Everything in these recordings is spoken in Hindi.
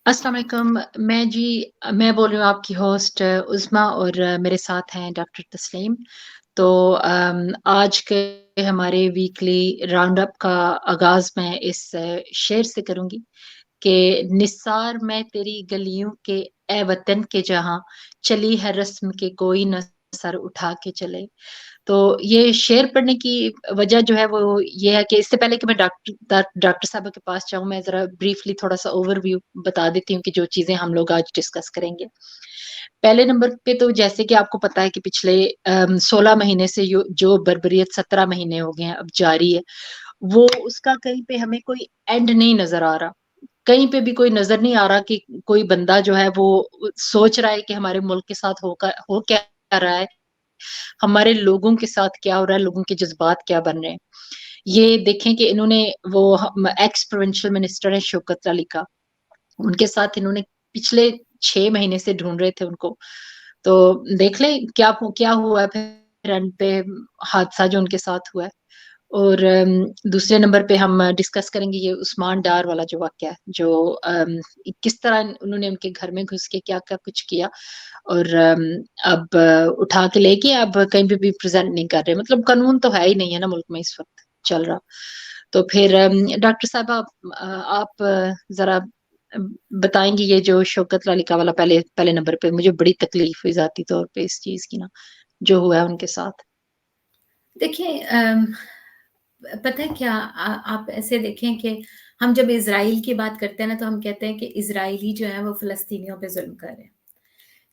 अस्सलाम वालेकुम। मैं बोल रही हूँ आपकी होस्ट उज़्मा और मेरे साथ हैं डॉक्टर तस्लीम। तो आज के हमारे वीकली राउंड अप का आगाज़ मैं इस शेर से करूँगी कि निसार मैं तेरी गलियों के ए वतन के जहाँ, चली है रस्म के कोई न सर उठा के चले। तो ये शेर पढ़ने की वजह जो है वो ये है कि इससे पहले कि मैं डॉक्टर साहबा के पास जाऊँ, मैं ज़रा ब्रीफली थोड़ा-सा ओवरव्यू बता देती हूँ कि जो चीज़ें हम लोग आज डिस्कस करेंगे। पहले नंबर पे तो जैसे कि आपको पता है कि पिछले 16 महीने से यो जो बर्बरियत 17 महीने हो गए हैं, अब जारी है, वो उसका कहीं पे हमें कोई एंड नहीं नज़र आ रहा। कहीं पे भी कोई नज़र नहीं आ रहा कि कोई बंदा जो है वो सोच रहा है कि हमारे मुल्क के साथ हो क्या रहा है, हमारे लोगों के साथ क्या हो रहा है, लोगों के जज़्बात क्या बन रहे हैं। ये देखें कि इन्होंने वो एक्स प्रोविंशियल मिनिस्टर हैं शौकत अली का, उनके साथ इन्होंने पिछले 6 महीने से ढूँढ रहे थे उनको। तो देख लें क्या हुआ है फिर एंड पे हादसा जो उनके साथ हुआ है। और दूसरे नंबर पे हम डिस्कस करेंगे ये उस्मान डार वाला जो वाक़या है, जो किस तरह उन्होंने उनके घर में घुस के क्या-क्या कुछ किया और अब उठा के लेके अब कहीं पे भी प्रेज़ेंट नहीं कर रहे। मतलब कानून तो है ही नहीं है ना मुल्क में इस वक़्त चल रहा। तो फिर डॉक्टर साहिबा आप ज़रा बताएँगी ये जो शौकत लालिका वाला पहले पहले नंबर पे मुझे बड़ी तकलीफ़ हुई ज़ाती तौर पे इस चीज़ की ना, जो हुआ है उनके साथ। देखिए पता है क्या आप ऐसे देखें कि हम जब इज़राइल की बात करते हैं ना तो हम कहते हैं कि इज़राइली जो है वो फ़लस्तीनियों पे ज़ुल्म कर रहे हैं।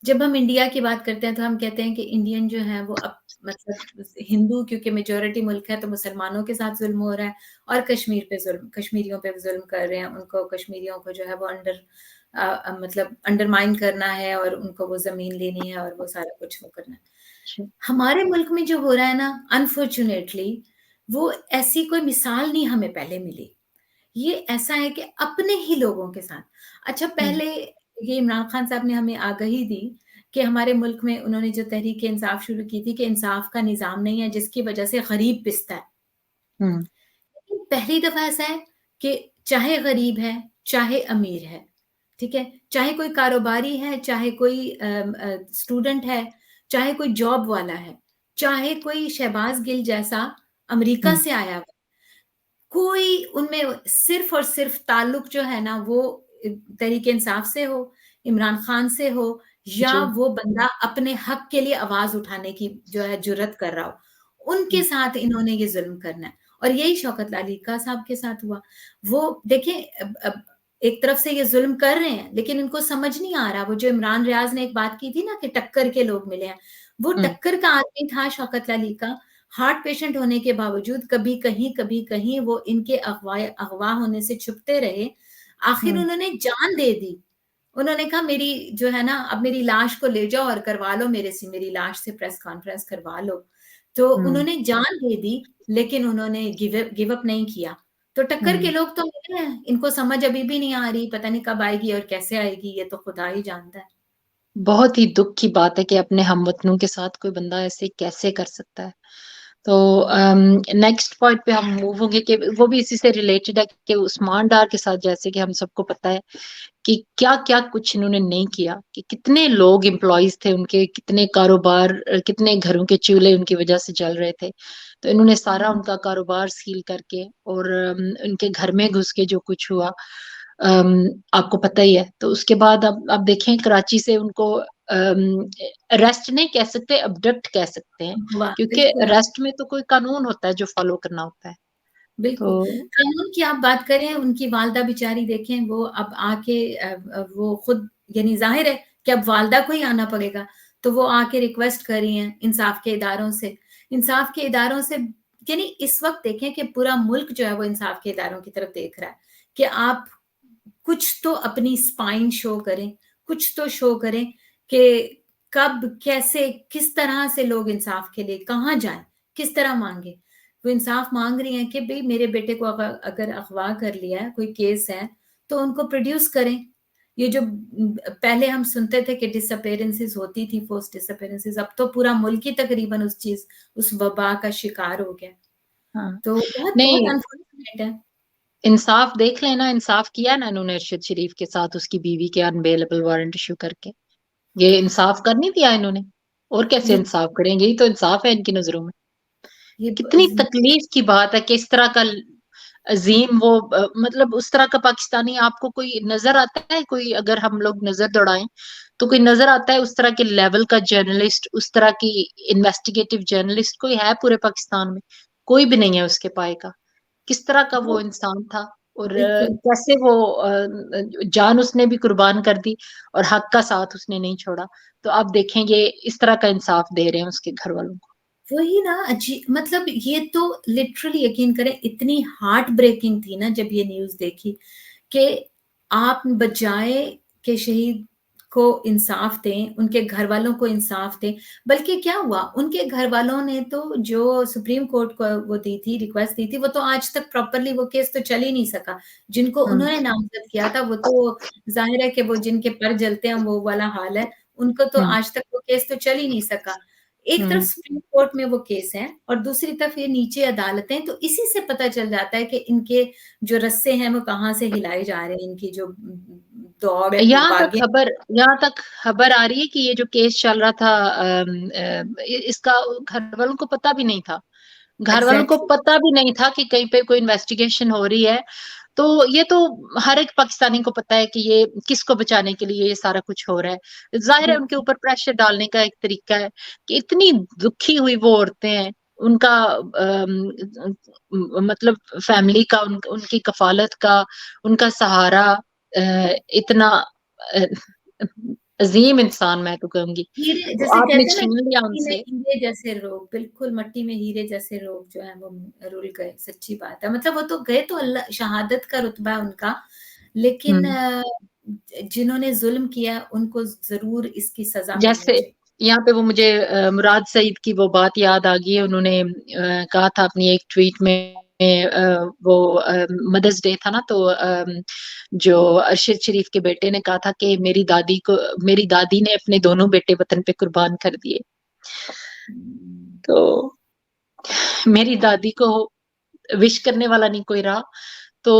जब हम इंडिया की बात करते हैं तो हम कहते हैं कि इंडियन जो हैं वो अब मतलब हिंदू क्योंकि मेजॉरिटी मुल्क है तो मुसलमानों के साथ ज़ुल्म हो रहा है और कश्मीर पे ज़ुल्म कश्मीरियों पे ज़ुल्म कर रहे हैं। उनको कश्मीरियों को जो है वो मतलब अंडरमाइन करना है और उनको वो ज़मीन लेनी है और वो सारा कुछ वो करना है। जी। हमारे मुल्क में जो हो रहा है ना अनफॉर्च्यूनेटली वो ऐसी कोई मिसाल नहीं हमें पहले मिली। ये ऐसा है कि अपने ही लोगों के साथ अच्छा हुँ, पहले ये इमरान खान साहब ने हमें आगाही दी कि हमारे मुल्क में उन्होंने जो तहरीक-ए-इंसाफ शुरू की थी कि इंसाफ का निज़ाम नहीं है जिसकी वजह से गरीब पिसता है। हुँ, लेकिन पहली दफ़ा ऐसा है कि चाहे गरीब है, चाहे अमीर है, ठीक है? चाहे कोई कारोबारी है, चाहे कोई स्टूडेंट है, चाहे कोई जॉब वाला है, चाहे कोई शहबाज़ गिल जैसा अमेरिका हुँ, से आया हुआ कोई उनमें सिर्फ़ और सिर्फ़ ताल्लुक जो है ना वो तहरीक-ए-इंसाफ से हो, इमरान खान से हो या जी, वो बंदा अपने हक के लिए आवाज़ उठाने की जो है जुर्रत कर रहा हो, उनके हुँ, साथ इन्होंने ये ज़ुल्म करना है और यही शौकत लालिका साहब के साथ हुआ। वो देखिए अब एक तरफ से ये ज़ुल्म कर रहे हैं, लेकिन इनको समझ नहीं आ रहा, वो जो इमरान रियाज़ ने एक बात की थी ना कि टक्कर के लोग मिले हैं, वो हुँ, टक्कर का आदमी था शौकत लालिका हार्ट पेशेंट होने के बावजूद कभी कहीं वो इनके अगवा होने से छुपते रहे। आखिर हुँ, उन्होंने जान दे दी। उन्होंने कहा मेरी जो है ना अब मेरी लाश को ले जाओ और करवा लो मेरी लाश से प्रेस कॉन्फ्रेंस करवा लो। तो हुँ, उन्होंने जान दे दी लेकिन उन्होंने गिव अप नहीं किया। तो टक्कर के हुँ। लोग तो मिले हैं, इनको समझ अभी भी नहीं आ रही, पता नहीं कब आएगी और कैसे आएगी ये तो खुदा ही जानता है। बहुत ही दुःख की बात है कि अपने हमवतनों के साथ कोई बंदा ऐसे कैसे कर सकता है। तो नेक्स्ट पॉइंट पे हम मूव होंगे कि वो भी इसी से रिलेटेड है कि उस्मान डार के साथ जैसे कि हम सबको पता है कि क्या-क्या कुछ इन्होंने नहीं किया, कि कितने लोग एम्प्लॉइज़ थे उनके, कितने कारोबार कितने घरों के चूल्हे उनकी वजह से जल रहे थे। तो इन्होंने सारा उनका कारोबार सील करके और उनके घर में घुस के जो कुछ हुआ आपको पता ही है। तो उसके बाद अब आप देखें कराची से उनको अरेस्ट नहीं कह सकते, अबडक्ट कह सकते हैं, वाह! क्योंकि बिल्कुल। अरेस्ट में तो कोई कानून होता है जो फॉलो करना होता है। बिल्कुल, तो कानून की आप बात करें, उनकी वालिदा बेचारी देखें वो अब आके वो खुद यानी ज़ाहिर है कि अब वालिदा को ही आना पड़ेगा, तो वो आके रिक्वेस्ट कर रही हैं इंसाफ के इदारों से। इंसाफ के इदारों से यानी इस वक़्त देखें कि पूरा मुल्क जो है वो इंसाफ के इदारों की तरफ देख रहा है, कि आप कुछ तो अपनी स्पाइन शो करें, कुछ तो शो करें कि कब, कैसे, किस तरह से लोग इंसाफ के लिए कहाँ जाएँ, किस तरह माँगे? वो इंसाफ माँग रही हैं कि भई मेरे बेटे को अगर अगवा कर लिया है, कोई केस है, तो उनको प्रोड्यूस करें। ये जो पहले हम सुनते थे कि डिसअपीयरेंसेस होती थी, फोर्स्ड डिसअपीयरेंसेस अब तो पूरा मुल्क ही तकरीबन उस वबा का शिकार हो गया। हाँ, तो बहुत बहुत नहीं अनफॉर्चुनेट है। इंसाफ देख लेना, इंसाफ किया ना इन्होंने अरशद शरीफ के साथ उसकी बीवी के अनबेलेबल वारंट इशू करके। ये इंसाफ कर नहीं दिया इन्होंने, और कैसे ये इंसाफ करेंगे? यही तो इंसाफ है इनकी नजरों में। ये कितनी तकलीफ की बात है कि इस तरह का अजीम वो मतलब उस तरह का पाकिस्तानी आपको कोई नजर आता है? कोई अगर हम लोग नजर दौड़ाएं तो कोई नजर आता है उस तरह के लेवल का जर्नलिस्ट, उस तरह की इन्वेस्टिगेटिव जर्नलिस्ट कोई है पूरे पाकिस्तान में? कोई भी नहीं है उसके पाए का। किस तरह का वो वो इंसान था, और बिल्कुल। कैसे वो जान उसने भी कुर्बान कर दी और हक का साथ उसने नहीं छोड़ा। तो आप देखेंगे इस तरह का इंसाफ दे रहे हैं उसके घर वालों को। वही ना, मतलब ये तो लिटरली यकीन करें इतनी हार्ट ब्रेकिंग थी ना जब ये न्यूज़ देखी, कि आप बजाए कि शहीद को इंसाफ दें, उनके घर वालों को इंसाफ दें, बल्कि क्या हुआ, उनके घर वालों ने तो जो सुप्रीम कोर्ट को वो दी थी, रिक्वेस्ट दी थी, वो तो आज तक प्रॉपरली वो केस तो चल ही नहीं सका। जिनको हम्म। उन्होंने नामजद किया था वो तो जाहिर है कि वो जिनके पर जलते हैं वो वाला हाल है, उनको तो हम्म। आज तक वो केस तो चल ही नहीं सका। एक तरफ हम्म। सुप्रीम कोर्ट में वो केस है और दूसरी तरफ ये नीचे अदालतें, तो इसी से पता चल जाता है कि इनके जो रस्से हैं वो कहाँ से हिलाए जा रहे हैं, इनकी जो दौड़ भागे। यहाँ तक खबर आ रही है कि ये जो केस चल रहा था, इसका घर वालों को पता भी नहीं था। घर वालों को एग्जैक्टली। पता भी नहीं था कि कहीं पे कोई इन्वेस्टिगेशन हो रही है। तो ये तो हर एक पाकिस्तानी को पता है कि ये किसको बचाने के लिए ये सारा कुछ हो रहा है। जाहिर है उनके बिल्कुल ऊपर प्रेशर डालने का एक तरीका है कि इतनी दुखी हुई वो औरतें हैं, उनका मतलब फैमिली का, उनकी कफालत का, उनका सहारा, इतना अ, अजीम इंसान मैं तो कहूंगी, हीरे, तो जैसे आपने कहते हैं ना, छीन लिया मट्टी में उनसे। हीरे जैसे लोग, बिल्कुल मट्टी में हीरे जैसे लोग जो है वो रुल गए। सच्ची बात है, मतलब वो तो गए तो अल्लाह, शहादत का रुतबा है उनका, लेकिन हम्म। जिन्होंने जुल्म किया उनको जरूर इसकी सजा मिलनी जैसे चाहिए। यहाँ पे वो मुझे मुराद सईद की वो बात याद आ गई है। उन्होंने कहा था अपनी एक ट्वीट में, वो मदर्स डे था ना, तो जो अरशद शरीफ के बेटे ने कहा था कि मेरी दादी ने अपने दोनों बेटे वतन पे कुर्बान कर दिए। हम्म, तो मेरी दादी को विश करने वाला नहीं कोई रहा। तो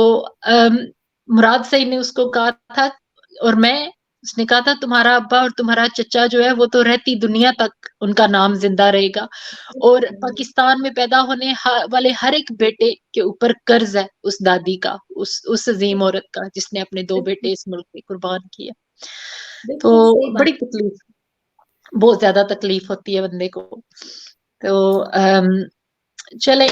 मुराद सईद ने उसको कहा था, और मैं उसने कहा था तुम्हारा अब्बा और तुम्हारा चचा जो है वो तो रहती दुनिया तक उनका नाम जिंदा रहेगा, और बिल्कुल पाकिस्तान में पैदा होने वाले हर एक बेटे के ऊपर कर्ज है उस दादी का, उस अजीम औरत का जिसने अपने दो बिल्कुल बेटे इस मुल्क में कुर्बान किए। तो बिल्कुल सही बात। बड़ी तकलीफ, बहुत ज्यादा तकलीफ होती है बंदे को। तो चले,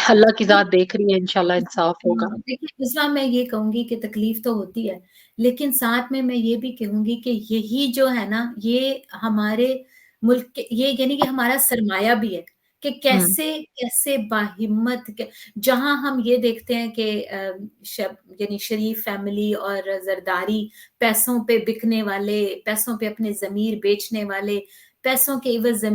अल्लाह की जात देख रही है, इंशाल्लाह इंसाफ होगा। देखिए इस्लाम में ये कहूंगी कि तकलीफ तो होती है, लेकिन साथ में मैं ये भी कहूंगी कि यही जो है ना, ये हमारे मुल्क के, ये यानी कि हमारा सरमाया भी है, कि हम्म। कैसे कैसे बाहिम्मत जहां हम ये देखते हैं कि यानी शरीफ फैमिली और जरदारी, पैसों पे बिकने वाले, पैसों पे अपने जमीर बेचने वाले, पैसों के एवज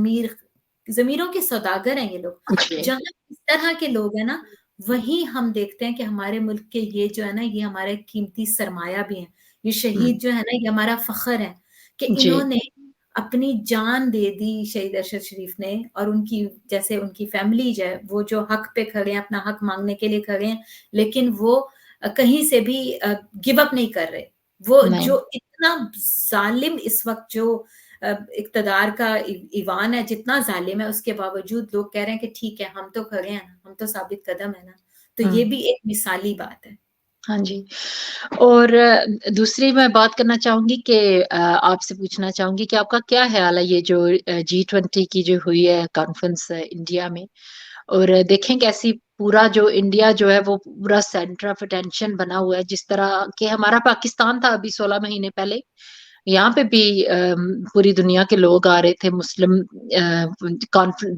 जमीरों के सौदागर हैं ये लोग। जी। जहां इस तरह के लोग हैं ना, वहीं हम देखते हैं कि हमारे मुल्क के ये जो है ना, ये हमारे कीमती सरमाया भी है। ये शहीद हम्म। जो है ना, ये हमारा फख्र है कि जी। इन्होंने अपनी जान दे दी, शहीद अरशद शरीफ ने, और उनकी जैसे उनकी फैमिली जो है वो जो हक पे खड़े हैं, अपना हक मांगने के लिए खड़े हैं, लेकिन वो कहीं से भी गिव अप नहीं कर रहे। वो नहीं। जो इतना जालिम इस वक्त जो इक्तदार का ईवान है, जितना जालिम है, उसके बावजूद लोग कह रहे हैं कि ठीक है हम तो खड़े हैं ना, हम तो साबित कदम है ना। तो ये हम्म। भी एक मिसाली बात है। हाँ जी। और दूसरी मैं बात करना चाहूंगी कि आपसे पूछना चाहूंगी कि आपका क्या ख्याल है ये जो G20 की जो हुई है कॉन्फ्रेंस इंडिया में, और देखें कैसी पूरा जो इंडिया जो है वो पूरा सेंटर ऑफ अटेंशन बना हुआ है, जिस तरह के हमारा पाकिस्तान था अभी 16 महीने पहले। यहाँ पे भी पूरी दुनिया के लोग आ रहे थे, मुस्लिम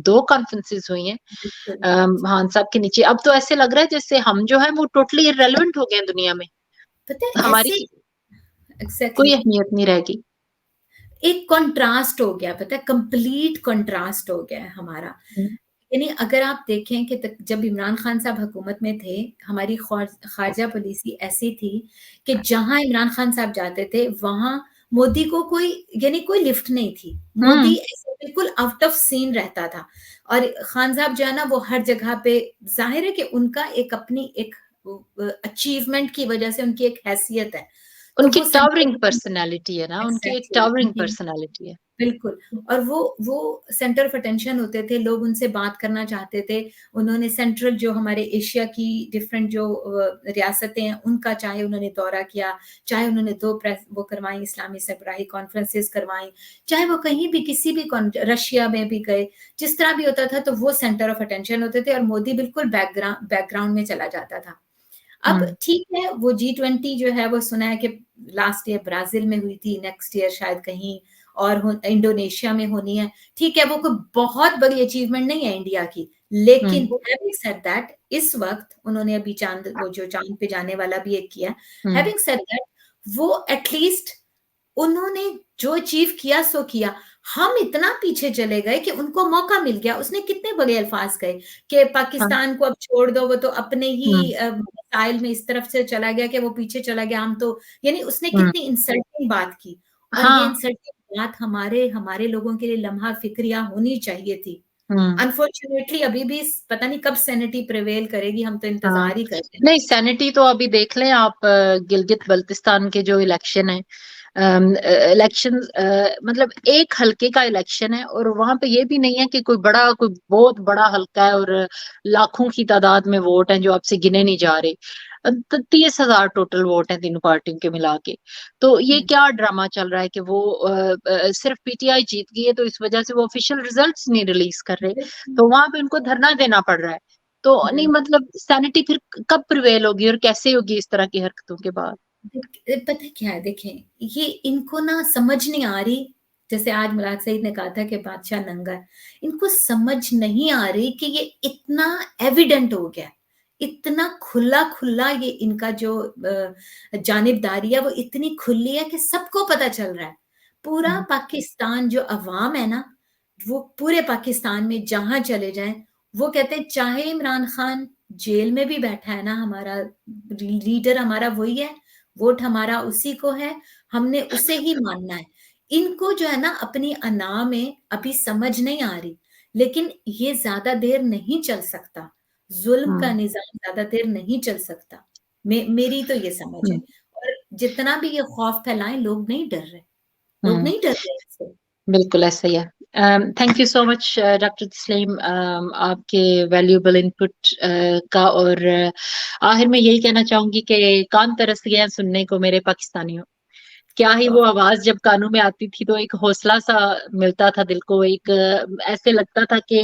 दो कॉन्फ्रेंसेस हुई हैं बिल्कुल। हाँ साहब के नीचे। अब तो ऐसे लग रहा है जैसे हम जो है वो टोटली इरेलेवेंट हो गए हैं दुनिया में, पता है ऐसे, हमारी कोई एग्जैक्टली, अहमियत नहीं रहेगी। एक कंट्रास्ट हो गया, पता है, कंप्लीट कंट्रास्ट हो गया है हमारा। हम्म। यानी अगर आप देखें कि जब इमरान खान साहब हुकूमत में थे, हमारी खारजा पॉलिसी ऐसी थी कि जहां इमरान खान साहब जाते थे वहां मोदी को कोई, यानी कोई लिफ्ट नहीं थी। मोदी हम्म। ऐसे बिल्कुल आउट ऑफ सीन रहता था, और खान साहब जो है ना वो हर जगह पे, जाहिर है कि उनका एक अपनी एक अचीवमेंट की वजह से उनकी एक हैसियत है। तो उनकी वो टावरिंग सेंटर पर्सनैलिटी है ना, उनकी एक एग्ज़ैक्टली टावरिंग उनकी पर्सनैलिटी है। बिल्कुल। और वो सेंटर ऑफ अटेंशन होते थे, लोग उनसे बात करना चाहते थे। उन्होंने सेंट्रल जो हमारे एशिया की डिफरेंट जो रियासतें हैं, उनका चाहे उन्होंने दौरा किया, चाहे उन्होंने 2 प्रेस वो करवाई, इस्लामी सरबराही कॉन्फ्रेंसेस करवाई, चाहे वो कहीं भी किसी भी रशिया में भी गए, जिस तरह भी होता था तो वो सेंटर ऑफ अटेंशन होते थे और मोदी बिल्कुल बैकग्राउंड में चला जाता था। अब ठीक है, वो G20 जो है वो सुना है कि लास्ट ईयर ब्राज़ील में हुई थी, नेक्स्ट ईयर शायद कहीं और इंडोनेशिया में होनी है। ठीक है, वो कोई बहुत बड़ी अचीवमेंट नहीं है इंडिया की, लेकिन हैविंग सेड दैट इस वक़्त उन्होंने अभी वो जो चाँद पे जाने वाला भी एक किया। हैविंग सेड दैट वो एटलीस्ट उन्होंने जो अचीव किया सो किया। हम इतना पीछे चले गए कि उनको मौका मिल गया। उसने कितने बड़े अल्फाज कहे कि पाकिस्तान को अब छोड़ दो, वो तो अपने ही मिसाइल में इस तरफ से चला गया कि वो पीछे चला गया, हम तो यानी उसने कितनी इंसल्टिंग बात की। और ये इंसल्टिंग बात हमारे लोगों के लिए लम्हा फ़िक्रिया होनी चाहिए थी। अनफॉर्चुनेटली अभी भी पता नहीं कब सैनिटी प्रिवेल करेगी, हम तो इंतज़ार ही कर रहे हैं। नहीं, सैनिटी तो अभी देख लें आप, गिलगित बल्तिस्तान के जो इलेक्शन है, इलेक्शन मतलब एक हलके का इलेक्शन है, और वहां पे ये भी नहीं है कि कोई बहुत बड़ा हलका है और लाखों की तादाद में वोट हैं जो आपसे गिने नहीं जा रहे। 30,000 टोटल वोट हैं तीनों पार्टियों के मिला के। तो ये क्या ड्रामा चल रहा है कि वो सिर्फ पीटीआई जीत गई है तो इस वजह से वो ऑफिशियल रिजल्ट्स नहीं रिलीज कर रहे, तो वहां पे उनको धरना देना पड़ रहा है। तो नहीं, मतलब सैनिटी फिर कब प्रिवेल होगी और कैसे होगी इस तरह की हरकतों के बाद? पता क्या है, देखें, ये इनको ना समझ नहीं आ रही। जैसे आज मुराद सईद ने कहा था कि बादशाह नंगा है, इनको समझ नहीं आ रही कि ये इतना एविडेंट हो गया, इतना खुला ये इनका जो जानिबदारी है वो इतनी खुली है कि सबको पता चल रहा है। पूरा पाकिस्तान जो अवाम है ना, वो पूरे पाकिस्तान में जहां चले जाएं, वो कहते हैं चाहे इमरान खान जेल में भी बैठा है ना, हमारा लीडर हमारा वही है, वोट हमारा उसी को है, हमने उसे ही मानना है। इनको जो है ना अपनी अना में अभी समझ नहीं आ रही, लेकिन ये ज़्यादा देर नहीं चल सकता। ज़ुल्म का निज़ाम ज़्यादा देर नहीं चल सकता। मेरी तो ये समझ है। और जितना भी ये खौफ फैलाएं, लोग नहीं डर रहे। लोग नहीं डर रहे इससे। बिल्कुल ऐसा ही है। Thank you so much doctor तस्लीम, आपके वैल्यूएबल इनपुट का। और आखिर में यही कहना चाहूंगी कि कान तरस गए हैं सुनने को मेरे पाकिस्तानियों। क्या ही वो आवाज जब कानों में आती थी तो एक हौसला सा मिलता था दिल को, एक ऐसे लगता था कि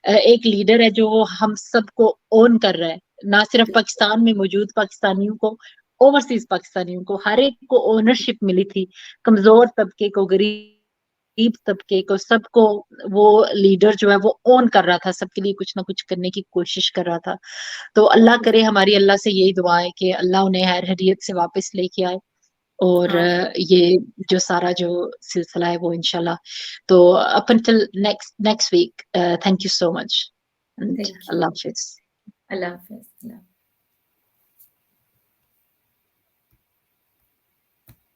एक लीडर है जो वो हम सबको ओन कर रहा है, ना सिर्फ पाकिस्तान में मौजूद पाकिस्तानियों को, ओवरसीज पाकिस्तानियों को, हर एक को ओनरशिप मिली थी, कमजोर तबके को, गरीब तबके को, सबको। वो लीडर जो है वो ओन कर रहा था, सबके लिए कुछ ना कुछ करने की कोशिश कर रहा था। तो अल्लाह करे, हमारी अल्लाह से यही दुआ है कि अल्लाह उन्हें हर हैरियत से वापस लेके आए, और हाँ, ये जो सारा जो सिलसिला है वो इंशाल्लाह। तो up until next week, thank you so much and thank you. Allah Hafiz. अल्लाह हाफ़िज़।